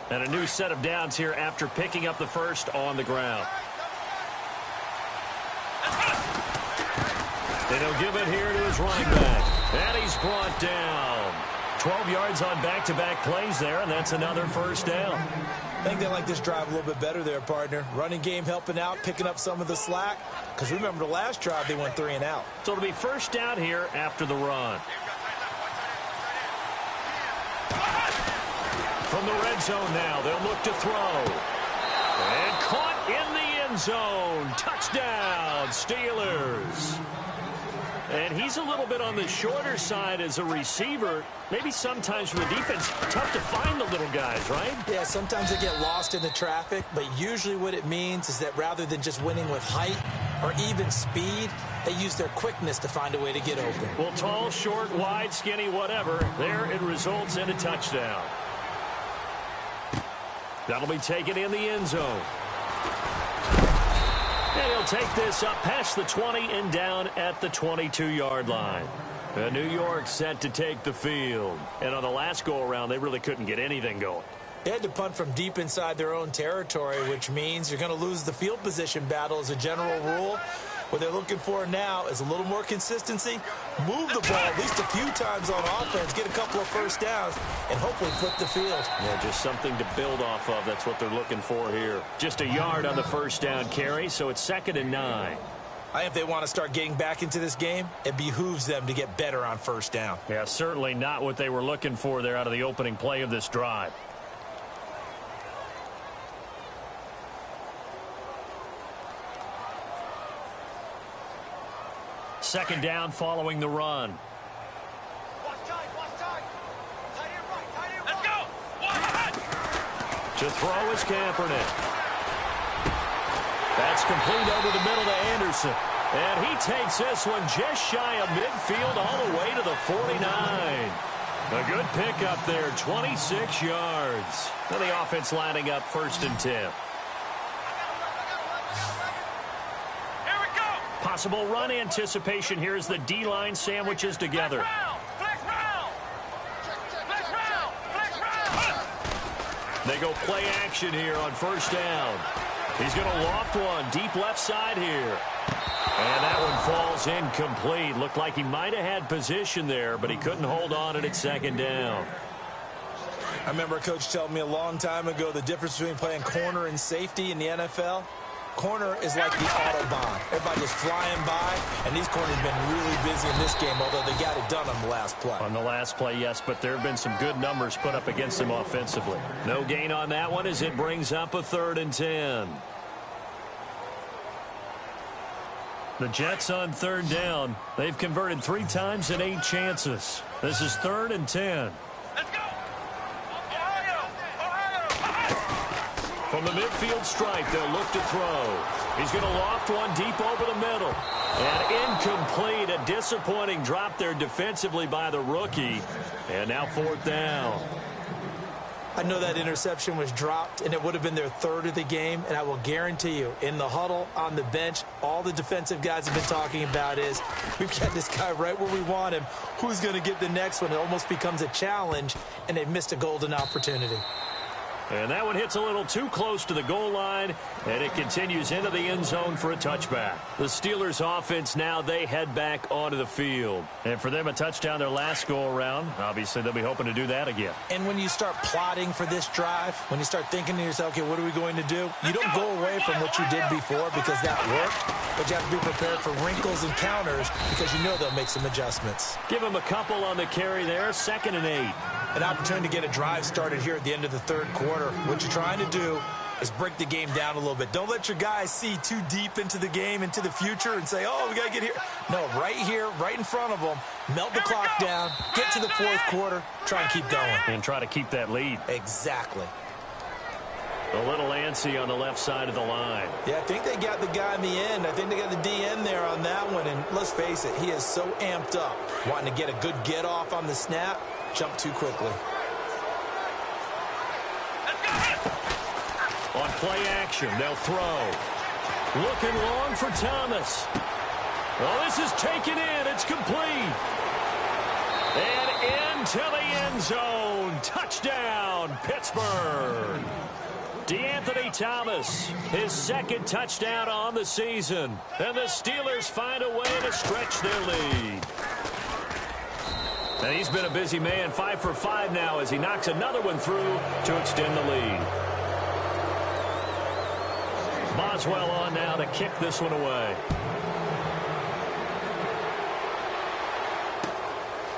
And a new set of downs here after picking up the 1st on the ground. And he'll give it here to his running back. And he's brought down. 12 yards on back-to-back plays there, and that's another 1st down. I think they like this drive a little bit better there, partner. Running game helping out, picking up some of the slack. Because remember, the last drive, they went 3 and out. So it'll be 1st down here after the run. From the red zone now, they'll look to throw. And caught in the end zone. Touchdown, Steelers. And he's a little bit on the shorter side as a receiver. Maybe sometimes for the defense, tough to find the little guys, right? Yeah, sometimes they get lost in the traffic, but usually what it means is that rather than just winning with height or even speed, they use their quickness to find a way to get open. Well, tall, short, wide, skinny, whatever, there it results in a touchdown. That'll be taken in the end zone. And he'll take this up past the 20 and down at the 22-yard line. New York set to take the field. And on the last go-around, they really couldn't get anything going. They had to punt from deep inside their own territory, which means you're going to lose the field position battle as a general rule. What they're looking for now is a little more consistency, move the ball at least a few times on offense, get a couple of first downs, and hopefully flip the field. Yeah, just something to build off of. That's what they're looking for here. Just a yard on the first down carry, so it's 2nd and 9. I think if they want to start getting back into this game, it behooves them to get better on first down. Yeah, certainly not what they were looking for there out of the opening play of this drive. Second down following the run. Watch time. Tight end right. Let's go. To throw is Kaepernick. That's complete over the middle to Anderson. And he takes this one just shy of midfield all the way to the 49. A good pickup there, 26 yards. And the offense lining up 1st and 10. Possible run anticipation here as the D-line sandwiches together. Flex round. They go play action here on first down. He's going to loft one deep left side here. And that one falls incomplete. Looked like he might have had position there, but he couldn't hold on at 2nd down. I remember a coach telling me a long time ago the difference between playing corner and safety in the NFL. Corner is like the Autobahn. Everybody just flying by, and these corners have been really busy in this game, although they got it done on the last play. On the last play, yes, but there have been some good numbers put up against them offensively. No gain on that one as it brings up a 3rd and 10. The Jets on 3rd down. They've converted 3 times in 8 chances. This is 3rd and 10. Let's go. From the midfield stripe, they'll look to throw. He's going to loft one deep over the middle. And incomplete, a disappointing drop there defensively by the rookie. And now 4th down. I know that interception was dropped, and it would have been their 3rd of the game, and I will guarantee you, in the huddle, on the bench, all the defensive guys have been talking about is, we've got this guy right where we want him. Who's going to get the next one? It almost becomes a challenge, and they've missed a golden opportunity. And that one hits a little too close to the goal line, and it continues into the end zone for a touchback. The Steelers offense now, they head back onto the field. And for them, a touchdown their last go-around. Obviously, they'll be hoping to do that again. And when you start plotting for this drive, when you start thinking to yourself, okay, what are we going to do? You don't go away from what you did before because that worked, but you have to be prepared for wrinkles and counters because you know they'll make some adjustments. Give them a couple on the carry there, 2nd and 8. An opportunity to get a drive started here at the end of the 3rd quarter. What you're trying to do is break the game down a little bit. Don't let your guys see too deep into the game, into the future, and say, oh, we got to get here. No, right here, right in front of them, melt the clock down, get to the 4th quarter, try and keep going. And try to keep that lead. Exactly. A little antsy on the left side of the line. Yeah, I think they got the guy in the end. I think they got the DN there on that one, and let's face it, he is so amped up, wanting to get a good get off on the snap. Jump too quickly. On play action, they'll throw. Looking long for Thomas. Well, this is taken in. It's complete. And into the end zone. Touchdown, Pittsburgh. DeAnthony Thomas, his 2nd touchdown on the season. And the Steelers find a way to stretch their lead. And he's been a busy man, 5 for 5 now as he knocks another one through to extend the lead. Boswell on now to kick this one away.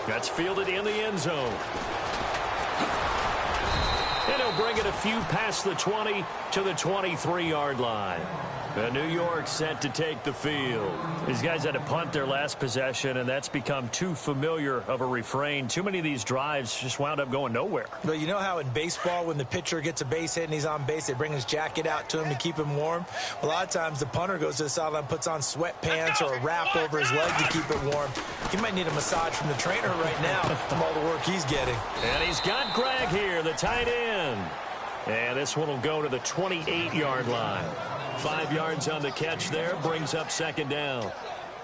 That's fielded in the end zone. And he'll they'll bring it a few past the 20 to the 23-yard line. New York set to take the field. These guys had to punt their last possession, and that's become too familiar of a refrain. Too many of these drives just wound up going nowhere. But you know how in baseball, when the pitcher gets a base hit and he's on base, they bring his jacket out to him to keep him warm? A lot of times the punter goes to the sideline, puts on sweatpants or a wrap over his leg to keep it warm. He might need a massage from the trainer right now from all the work he's getting. And he's got Greg here, the tight end. And this one will go to the 28-yard line. 5 yards on the catch there, brings up second down.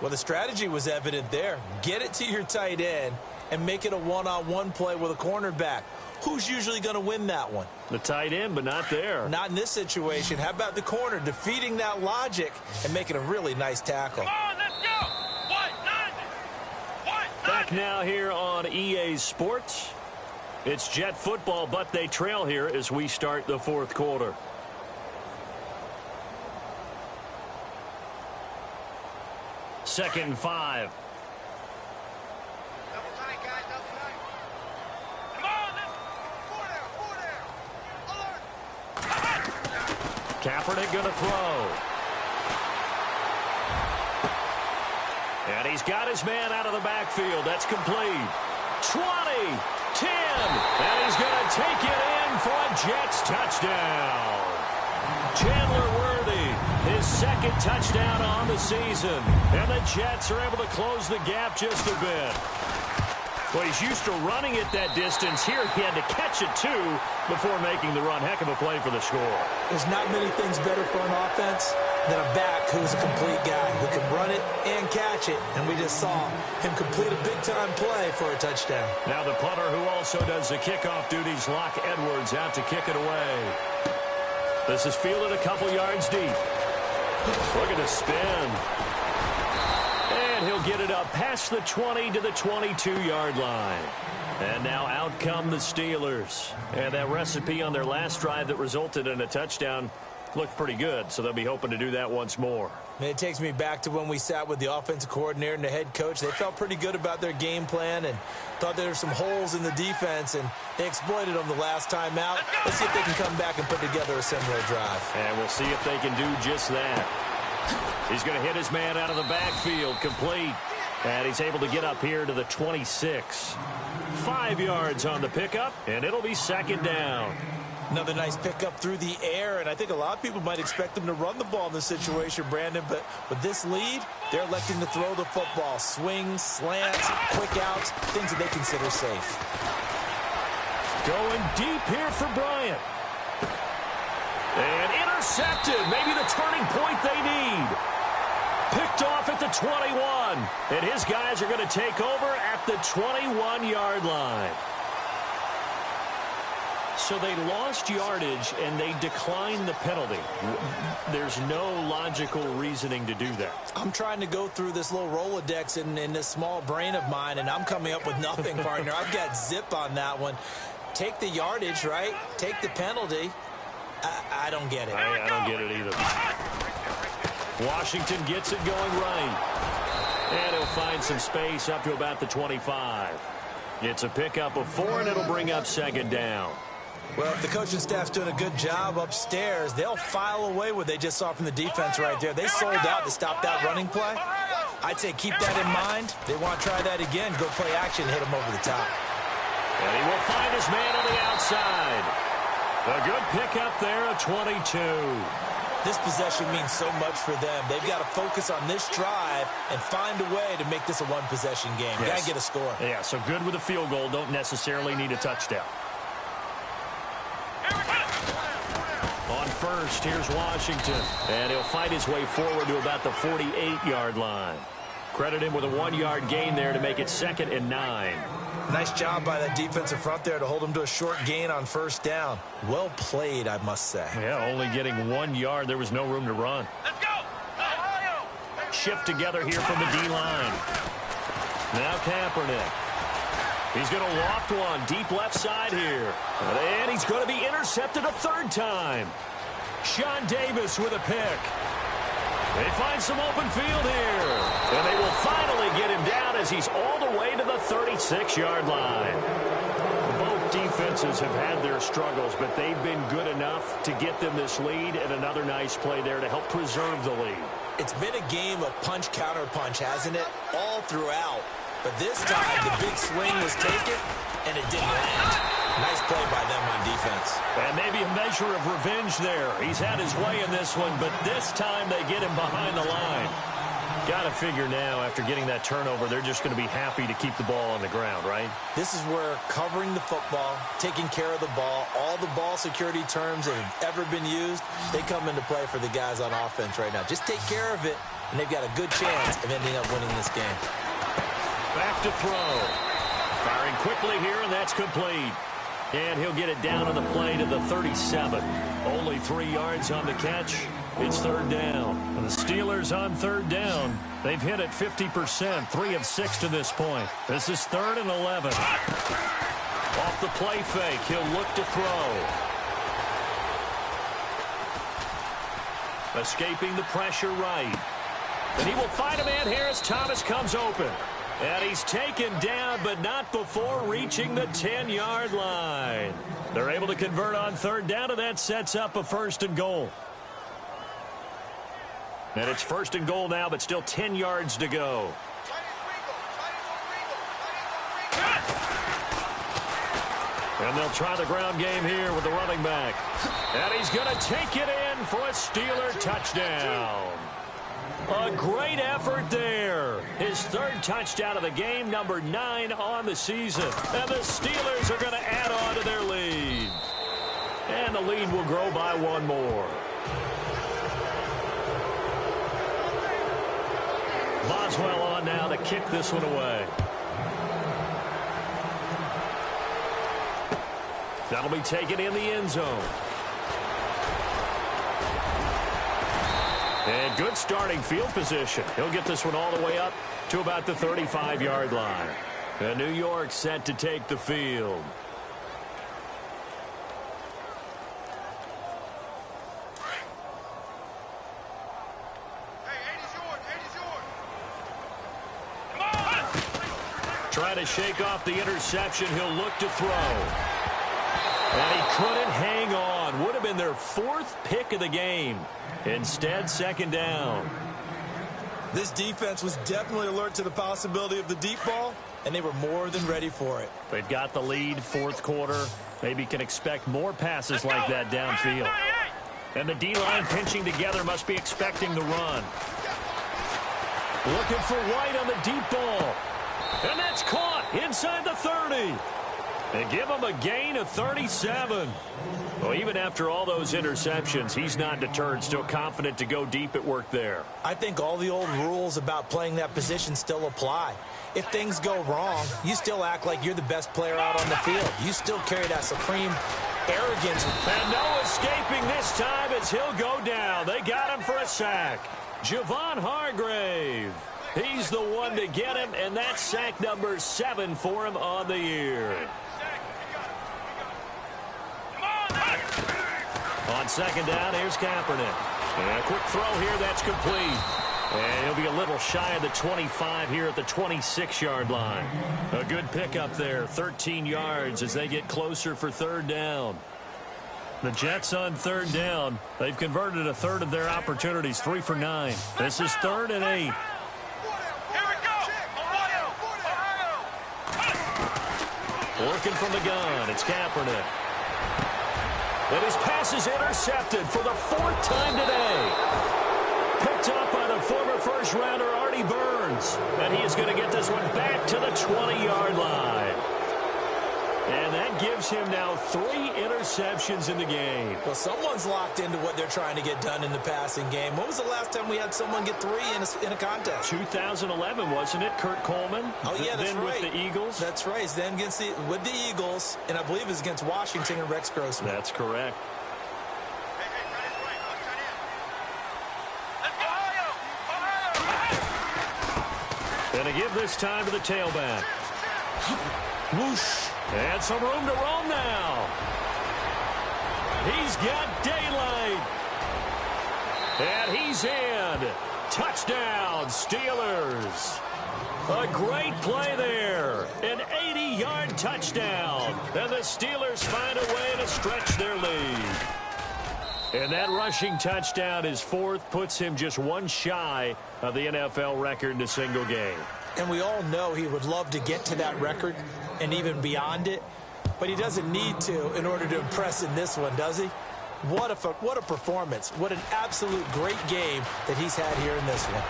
Well, the strategy was evident there. Get it to your tight end and make it a one-on-one play with a cornerback. Who's usually going to win that one? The tight end, but not there. Not in this situation. How about the corner defeating that logic and making a really nice tackle? Come on, let's go. Back now here on EA Sports. It's Jet football, but they trail here as we start the fourth quarter. Second and 5. Double tight, guys, double tight. Come on, let's four there. Alert. Kaepernick going to throw. And he's got his man out of the backfield. That's complete. 20, 10, and he's going to take it in for a Jets touchdown. Chandler Worthy, his second touchdown on the season. And the Jets are able to close the gap just a bit. Well, he's used to running it that distance. Here he had to catch it, too, before making the run. Heck of a play for the score. There's not many things better for an offense than a back who's a complete guy who can run it and catch it. And we just saw him complete a big-time play for a touchdown. Now the punter who also does the kickoff duties, Locke Edwards, out to kick it away. This is fielded a couple yards deep. Look at the spin. And he'll get it up past the 20 to the 22-yard line. And now out come the Steelers. And that recipe on their last drive that resulted in a touchdown looked pretty good, so they'll be hoping to do that once more. It takes me back to when we sat with the offensive coordinator and the head coach. They felt pretty good about their game plan and thought there were some holes in the defense, and they exploited them the last time out. Let's see if they can come back and put together a similar drive. And we'll see if they can do just that. He's going to hit his man out of the backfield, complete. And he's able to get up here to the 26. 5 yards on the pickup, and it'll be second down. Another nice pickup through the air, and I think a lot of people might expect them to run the ball in this situation, Brandon, but with this lead, they're electing to throw the football. Swings, slants, quick outs, things that they consider safe. Going deep here for Bryant. And intercepted, maybe the turning point they need. Picked off at the 21, and his guys are going to take over at the 21-yard line. So they lost yardage, and they declined the penalty. There's no logical reasoning to do that. I'm trying to go through this little Rolodex in this small brain of mine, and I'm coming up with nothing, partner. I've got zip on that one. Take the yardage, right? Take the penalty. I don't get it. I don't get it either. Washington gets it going right. And he'll find some space up to about the 25. It's a pickup of 4, and it'll bring up second down. Well, if the coaching staff's doing a good job upstairs, they'll file away what they just saw from the defense right there. They sold out to stop that running play. I'd say keep that in mind. They want to try that again. Go play action and hit them over the top. And he will find his man on the outside. A good pickup there, a 22. This possession means so much for them. They've got to focus on this drive and find a way to make this a one-possession game. Yes. Got to get a score. Yeah, so good with a field goal. Don't necessarily need a touchdown. On first, here's Washington. And he'll fight his way forward to about the 48-yard line. Credit him with a 1-yard gain there to make it 2nd and 9. Nice job by that defensive front there to hold him to a short gain on first down. Well played, I must say. Yeah, only getting 1 yard. There was no room to run. Let's go. Ohio. Shift together here from the D-line. Now Kaepernick. He's going to loft one deep left side here. And he's going to be intercepted a third time. Sean Davis with a pick. They find some open field here. And they will finally get him down as he's all the way to the 36-yard line. Both defenses offenses have had their struggles, but they've been good enough to get them this lead, and another nice play there to help preserve the lead. It's been a game of punch-counter-punch, hasn't it? All throughout. But this time, the big swing was taken, and it didn't land. Nice play by them on defense. And maybe a measure of revenge there. He's had his way in this one, but this time they get him behind the line. Got to figure now, after getting that turnover, they're just going to be happy to keep the ball on the ground, right? This is where covering the football, taking care of the ball, all the ball security terms that have ever been used, they come into play for the guys on offense right now. Just take care of it, and they've got a good chance of ending up winning this game. Back to throw. Firing quickly here, and that's complete. And he'll get it down on the play to the 37. Only 3 yards on the catch. It's third down. And the Steelers on third down. They've hit it 50%, 3 of 6 to this point. This is 3rd and 11. Off the play fake, he'll look to throw. Escaping the pressure right. And he will find a man here as Thomas comes open. And he's taken down, but not before reaching the 10-yard line. They're able to convert on third down, and that sets up a 1st and goal. And it's 1st and goal now, but still 10 yards to go. And they'll try the ground game here with the running back. And he's going to take it in for a Steeler touchdown. A great effort there. His 3rd touchdown of the game, number 9 on the season. And the Steelers are going to add on to their lead. And the lead will grow by 1 more. Boswell on now to kick this one away. That'll be taken in the end zone. And good starting field position. He'll get this one all the way up to about the 35-yard line. And New York set to take the field. Trying to shake off the interception. He'll look to throw. And he couldn't hang on. Would have been their 4th pick of the game. Instead, 2nd down. This defense was definitely alert to the possibility of the deep ball, and they were more than ready for it. They've got the lead, 4th quarter. Maybe can expect more passes like that downfield. And the D-line pinching together must be expecting the run. Looking for White on the deep ball. And that's caught inside the 30. And give him a gain of 37. Well, even after all those interceptions, he's not deterred, still confident to go deep at work there. I think all the old rules about playing that position still apply. If things go wrong, you still act like you're the best player out on the field. You still carry that supreme arrogance. And no escaping this time as he'll go down. They got him for a sack. Javon Hargrave. He's the one to get him, and that's sack number 7 for him on the year. On 2nd down, here's Kaepernick. And a quick throw here, that's complete. And he'll be a little shy of the 25 here at the 26-yard line. A good pickup there, 13 yards as they get closer for 3rd down. The Jets on 3rd down. They've converted a 1/3 of their opportunities, 3 for 9. This is 3rd and 8. Working from the gun, it's Kaepernick. And his pass is intercepted for the 4th time today. Picked up by the former first-rounder Artie Burns. And he is going to get this one back to the 20-yard line. And that gives him now 3 interceptions in the game. Well, someone's locked into what they're trying to get done in the passing game. When was the last time we had someone get 3 in a contest? 2011, wasn't it? Kurt Coleman. Oh, yeah, that's then right. With the Eagles. That's right. Then with the Eagles, and I believe it was against Washington and Rex Grossman. That's correct. And to give this time to the tailback. Whoosh. And some room to roam now. He's got daylight. And he's in. Touchdown, Steelers. A great play there. An 80-yard touchdown. And the Steelers find a way to stretch their lead. And that rushing touchdown, his fourth, puts him just one shy of the NFL record in a single game. And we all know he would love to get to that record and even beyond it. But he doesn't need to in order to impress in this one, does he? What a performance. What an absolute great game that he's had here in this one.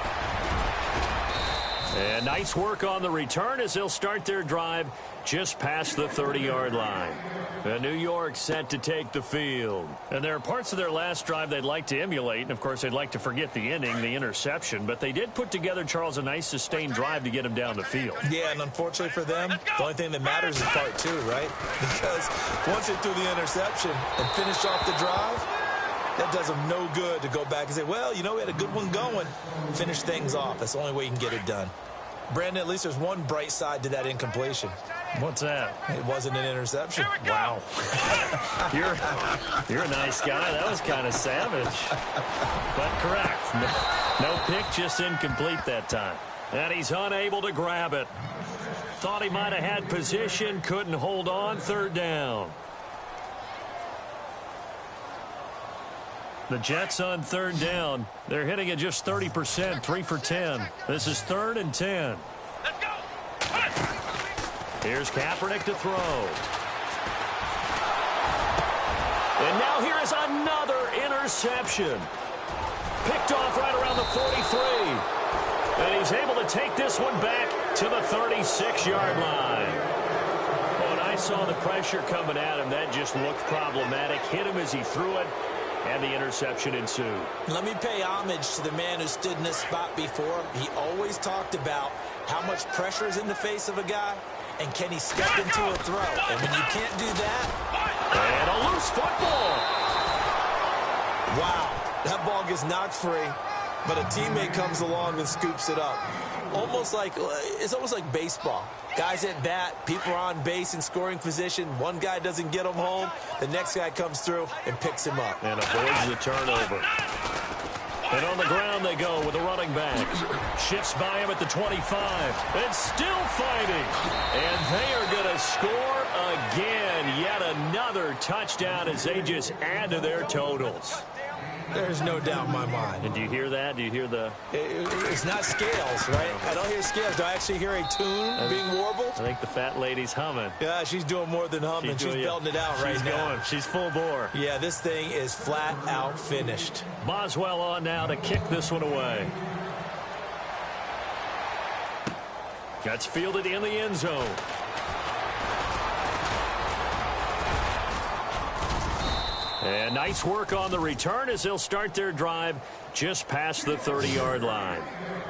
And nice work on the return as they'll start their drive just past the 30-yard line. And New York set to take the field. And there are parts of their last drive they'd like to emulate. And, of course, they'd like to forget the inning, the interception. But they did put together, Charles, a nice sustained drive to get them down the field. Yeah, and unfortunately for them, the only thing that matters is part two, right? Because once they threw the interception and finished off the drive, that does them no good to go back and say, well, you know, we had a good one going. Finish things off. That's the only way you can get it done. Brandon, at least there's one bright side to that incompletion. What's that? It wasn't an interception. Wow. You're a nice guy. That was kind of savage. But correct. No pick, just incomplete that time. And he's unable to grab it. Thought he might have had position, couldn't hold on, third down. The Jets on third down. They're hitting at just 30%, 3 for 10. This is 3rd and 10. Let's go. Here's Kaepernick to throw. And now here is another interception. Picked off right around the 43. And he's able to take this one back to the 36-yard line. When I saw the pressure coming at him, that just looked problematic. Hit him as he threw it. And the interception ensued. Let me pay homage to the man who stood in this spot before. He always talked about how much pressure is in the face of a guy, and can he step into a throw. And when you can't do that... And a loose football. Wow, that ball gets knocked free, but a teammate comes along and scoops it up. It's almost like baseball. Guys at bat, people are on base in scoring position. One guy doesn't get him home. The next guy comes through and picks him up. And avoids the turnover. And on the ground they go with the running back. Shifts by him at the 25. And still fighting. And they are going to score again. Yet another touchdown as they just add to their totals. There's no doubt in my mind. And do you hear that? Do you hear the... It's not scales, right? I don't hear scales. Do I actually hear a tune being warbled? I think the fat lady's humming. Yeah, she's doing more than humming. She's belting it out right now. Going. She's full bore. Yeah, this thing is flat out finished. Boswell on now to kick this one away. That's fielded in the end zone. And nice work on the return as they'll start their drive just past the 30-yard line.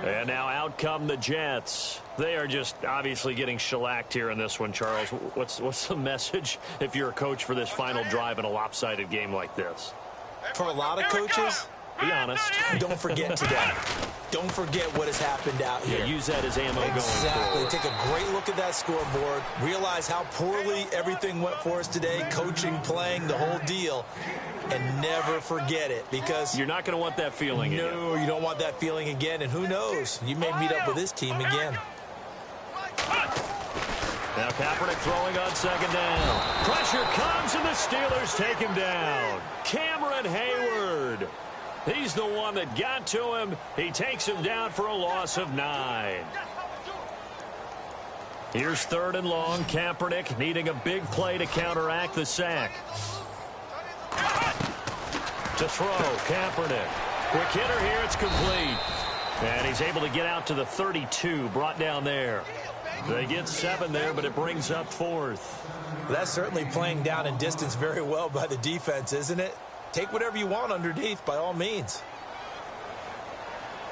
And now out come the Jets. They are just obviously getting shellacked here in this one, Charles. What's the message if you're a coach for this final drive in a lopsided game like this? For a lot of coaches, be honest. Don't forget today. Don't forget what has happened out here. Yeah, use that as ammo going forward. Take a great look at that scoreboard. Realize how poorly everything went for us today. Coaching, playing, the whole deal. And never forget it, because you're not going to want that feeling again. No, you don't want that feeling again. And who knows? You may meet up with this team again. Now Kaepernick throwing on second down. Pressure comes and the Steelers take him down. Cameron Hayward. He's the one that got to him. He takes him down for a loss of 9. Here's 3rd and long. Kaepernick needing a big play to counteract the sack. To throw, Kaepernick. Quick hitter here, it's complete. And he's able to get out to the 32, brought down there. They get 7 there, but it brings up 4th. That's certainly playing down in distance very well by the defense, isn't it? Take whatever you want underneath, by all means.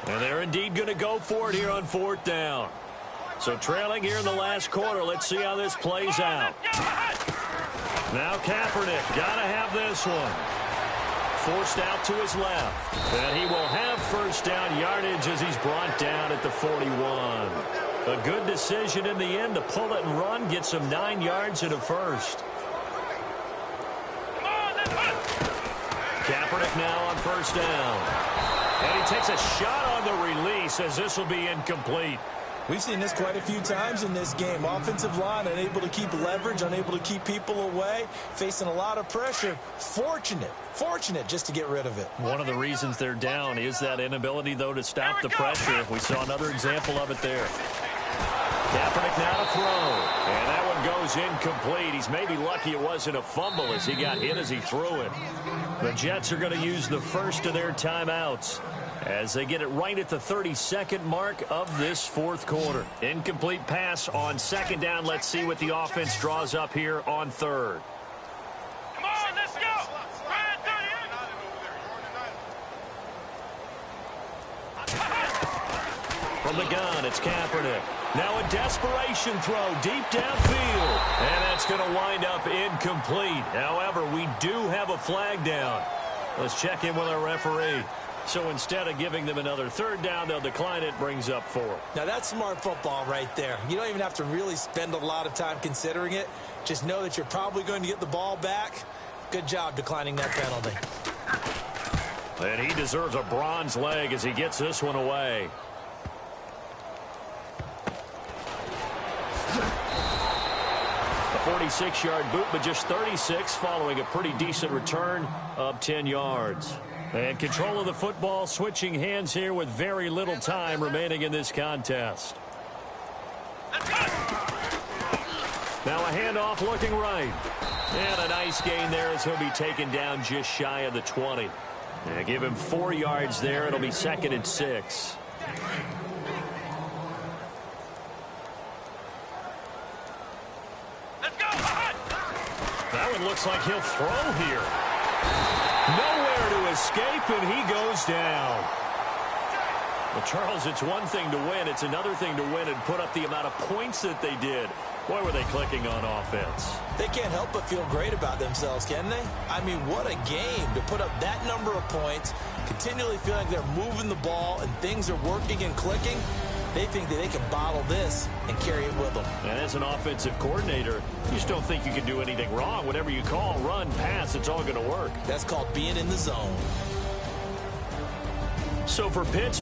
And they're indeed going to go for it here on 4th down. So trailing here in the last quarter. Let's see how this plays out. Now Kaepernick, got to have this one. Forced out to his left. And he will have first down yardage as he's brought down at the 41. A good decision in the end to pull it and run, get some 9 yards and a first. Kaepernick now on first down. And he takes a shot on the release as this will be incomplete. We've seen this quite a few times in this game. Offensive line unable to keep leverage, unable to keep people away, facing a lot of pressure. Fortunate just to get rid of it. One of the reasons they're down is that inability, though, to stop the pressure. We saw another example of it there. Kaepernick now to throw. And that one goes incomplete. He's maybe lucky it wasn't a fumble as he got hit as he threw it. The Jets are going to use the first of their timeouts as they get it right at the 32nd mark of this fourth quarter. Incomplete pass on second down. Let's see what the offense draws up here on third. Come on, let's go. From the gun, it's Kaepernick. Now a desperation throw deep downfield. And that's going to wind up incomplete. However, we do have a flag down. Let's check in with our referee. So instead of giving them another third down, they'll decline it, brings up 4. Now that's smart football right there. You don't even have to really spend a lot of time considering it. Just know that you're probably going to get the ball back. Good job declining that penalty. And he deserves a bronze leg as he gets this one away. A 46-yard boot, but just 36 following a pretty decent return of 10 yards. And control of the football switching hands here with very little time remaining in this contest. Now a handoff looking right. And a nice gain there as he'll be taken down just shy of the 20. And give him 4 yards there. It'll be 2nd and 6. That one looks like he'll throw here. Nowhere to escape, and he goes down. Well, Charles, it's one thing to win. It's another thing to win and put up the amount of points that they did. Boy, were they clicking on offense. They can't help but feel great about themselves, can they? I mean, what a game to put up that number of points, continually feeling like they're moving the ball and things are working and clicking. They think that they can bottle this and carry it with them. And as an offensive coordinator, you just don't think you can do anything wrong. Whatever you call, run, pass, it's all going to work. That's called being in the zone. So for Pittsburgh,